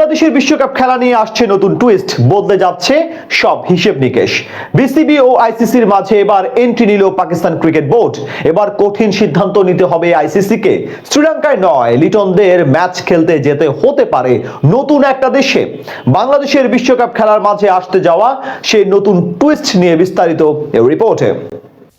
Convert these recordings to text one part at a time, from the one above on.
বাংলাদেশের বিশ্বকাপ খেলা নিয়ে আসছে নতুন টুইস্ট, বদলে যাচ্ছে সব হিসেব নিকেশ। বিসিবি ও আইসিসির মাঝে এবার এন্ট্রি নিল পাকিস্তান ক্রিকেট বোর্ড। এবার কঠিন সিদ্ধান্ত নিতে হবে আইসিসিকে। শ্রীলঙ্কায় নয়, লিটনদের ম্যাচ খেলতে যেতে হতে পারে নতুন একটা দেশে। বাংলাদেশের বিশ্বকাপ খেলার মাঝে আসতে যাওয়া সেই নতুন টুইস্ট নিয়ে বিস্তারিত এই রিপোর্টে।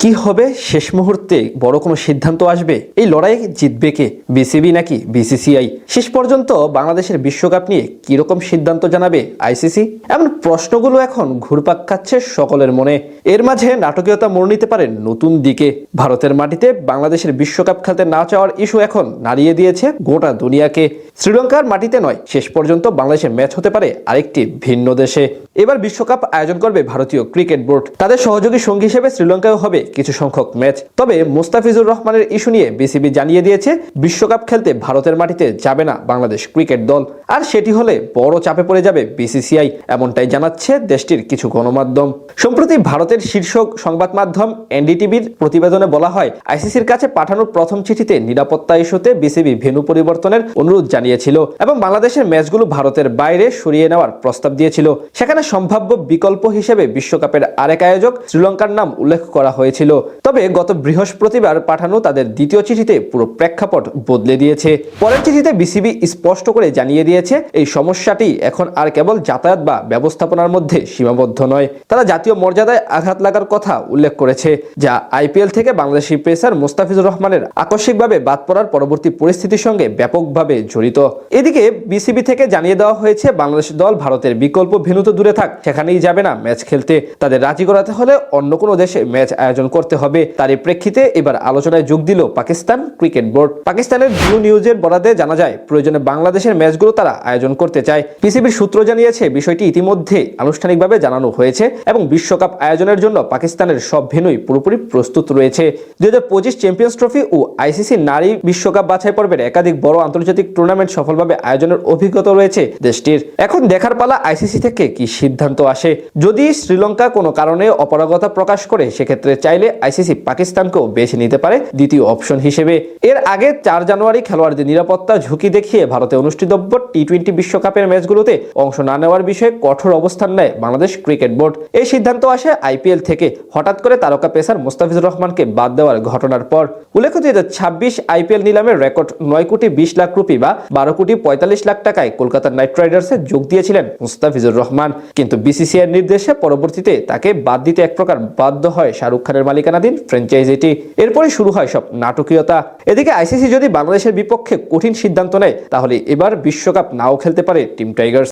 কি হবে শেষ মুহূর্তে বড় কোনো সিদ্ধান্ত আসবে? এই লড়াই জিতবে কে, বিসিবি নাকি বিসিসিআই? শেষ পর্যন্ত বাংলাদেশের বিশ্বকাপ নিয়ে কিরকম সিদ্ধান্ত জানাবে আইসিসি? এমন প্রশ্নগুলো এখন ঘুরপাক খাচ্ছে সকলের মনে। এর মাঝে নাটকীয়তা মোড় নিতে পারে নতুন দিকে। ভারতের মাটিতে বাংলাদেশের বিশ্বকাপ খেলতে না চাওয়ার ইস্যু এখন নাড়িয়ে দিয়েছে গোটা দুনিয়াকে। শ্রীলঙ্কার মাটিতে নয়, শেষ পর্যন্ত বাংলাদেশের ম্যাচ হতে পারে আরেকটি ভিন্ন দেশে। এবার বিশ্বকাপ আয়োজন করবে ভারতীয় ক্রিকেট বোর্ড। তাদের সহযোগী সঙ্গী হিসেবে শ্রীলঙ্কায় হবে কিছু সংখ্যক ম্যাচ। তবে মুস্তাফিজুর রহমানের ইস্যু নিয়ে বিসিবি জানিয়ে দিয়েছে বিশ্বকাপ খেলতে ভারতের মাটিতে যাবে না বাংলাদেশ ক্রিকেট দল। আর সেটি হলে বড় চাপে পড়ে যাবে বিসিসিআই, এমনটাই জানাচ্ছে দেশটির কিছু গণমাধ্যম। সম্প্রতি ভারতের শীর্ষ সংবাদ মাধ্যম এনডিটিভির প্রতিবেদনে বলা হয়, আইসিসির কাছে পাঠানো প্রথম চিঠিতে নিরাপত্তা ইস্যুতে বিসিবি ভেন্যু পরিবর্তনের অনুরোধ জানিয়েছিল এবং বাংলাদেশের ম্যাচগুলো ভারতের বাইরে সরিয়ে নেওয়ার প্রস্তাব দিয়েছিল। সেখানে সম্ভাব্য বিকল্প হিসেবে বিশ্বকাপের আরেক আয়োজক শ্রীলঙ্কার নাম উল্লেখ করা হয়েছিল। তবে গত বৃহস্পতিবার পাঠানো তাদের দ্বিতীয় চিঠিতে পুরো প্রেক্ষাপট বদলে দিয়েছে। পরের চিঠিতে বিসিবি স্পষ্ট করে জানিয়ে দিয়েছে এই সমস্যাটি এখন আর কেবল যাতায়াত বা ব্যবস্থাপনার মধ্যে সীমাবদ্ধ নয়। তারা জাতীয় মর্যাদায় আঘাত লাগার কথা উল্লেখ করেছে, যা আইপিএল থেকে বাংলাদেশি পেসার মুস্তাফিজুর রহমানের আকস্মিকভাবে বাদ পড়ার পরবর্তী পরিস্থিতির সঙ্গে ব্যাপকভাবে জড়িত। এদিকে বিসিবি থেকে জানিয়ে দেওয়া হয়েছে বাংলাদেশ দল ভারতের বিকল্প ভেন্যু তো দূরে থাক, সেখানেই যাবে না ম্যাচ খেলতে। তাদের রাজি করাতে হলে অন্য কোনো দেশে ম্যাচ আয়োজন করতে হবে। তারই প্রেক্ষিতে এবার আলোচনায় যোগ দিল পাকিস্তান ক্রিকেট বোর্ড। পাকিস্তানের জিও নিউজের বরাতে জানা যায়, প্রয়োজনে বাংলাদেশের ম্যাচগুলো তারা আয়োজন করতে চায়। পিসিবির সূত্র জানিয়েছে বিষয়টি ইতিমধ্যে আনুষ্ঠানিকভাবে জানানো হয়েছে এবং বিশ্বকাপ আয়োজনের জন্য পাকিস্তানের সব ভেন্যুই পুরোপুরি প্রস্তুত রয়েছে। 2025 চ্যাম্পিয়ন্স ট্রফি ও আইসিসি নারী বিশ্বকাপ বাছাই পর্বের একাধিক বড় আন্তর্জাতিক টুর্নামেন্ট সফলভাবে আয়োজনের অভিজ্ঞতা রয়েছে দেশটির। এখন দেখার পালা আইসিসি থেকে কি সিদ্ধান্ত আসে। যদি শ্রীলঙ্কা কোনো কারণে অপারগতা প্রকাশ করে, সেক্ষেত্রে চাইলে আইসিসি পাকিস্তানকেও বেছে নিতে পারে দ্বিতীয় অপশন হিসেবে। এর আগে 4 জানুয়ারি খেলোয়াড়দের নিরাপত্তা ঝুঁকি দেখিয়ে ভারতে অনুষ্ঠিতব্য টি-20 বিশ্বকাপের ম্যাচগুলোতে অংশ না নেওয়ার বিষয়ে কঠোর অবস্থান নেয় বাংলাদেশ ক্রিকেট বোর্ড। এই সিদ্ধান্ত আসে আইপিএল থেকে হঠাৎ করে তারকা পেসার মুস্তাফিজুর রহমানকে বাদ দেওয়ার ঘটনার পর। উল্লেখ্য, 2026 আইপিএল নিলামের রেকর্ড 9 কোটি 20 লাখ রুপি বা 12 কোটি 45 লাখ টাকায় কলকাতা নাইট রাইডার্সে যোগ দিয়েছিলেন মুস্তাফিজুর রহমান। কিন্তু বিসিসিআইয়ের নির্দেশে পরবর্তীতে তাকে বাদ দিতে এক প্রকার বাধ্য হয় শাহরুখ খানের মালিকানাধীন ফ্র্যাঞ্চাইজিটি। এরপরই শুরু হয় সব নাটকীয়তা। এদিকে আইসিসি যদি বাংলাদেশের বিপক্ষে কঠিন সিদ্ধান্ত নেয়, তাহলে এবার বিশ্বকাপ নাও খেলতে পারে টিম টাইগার্স।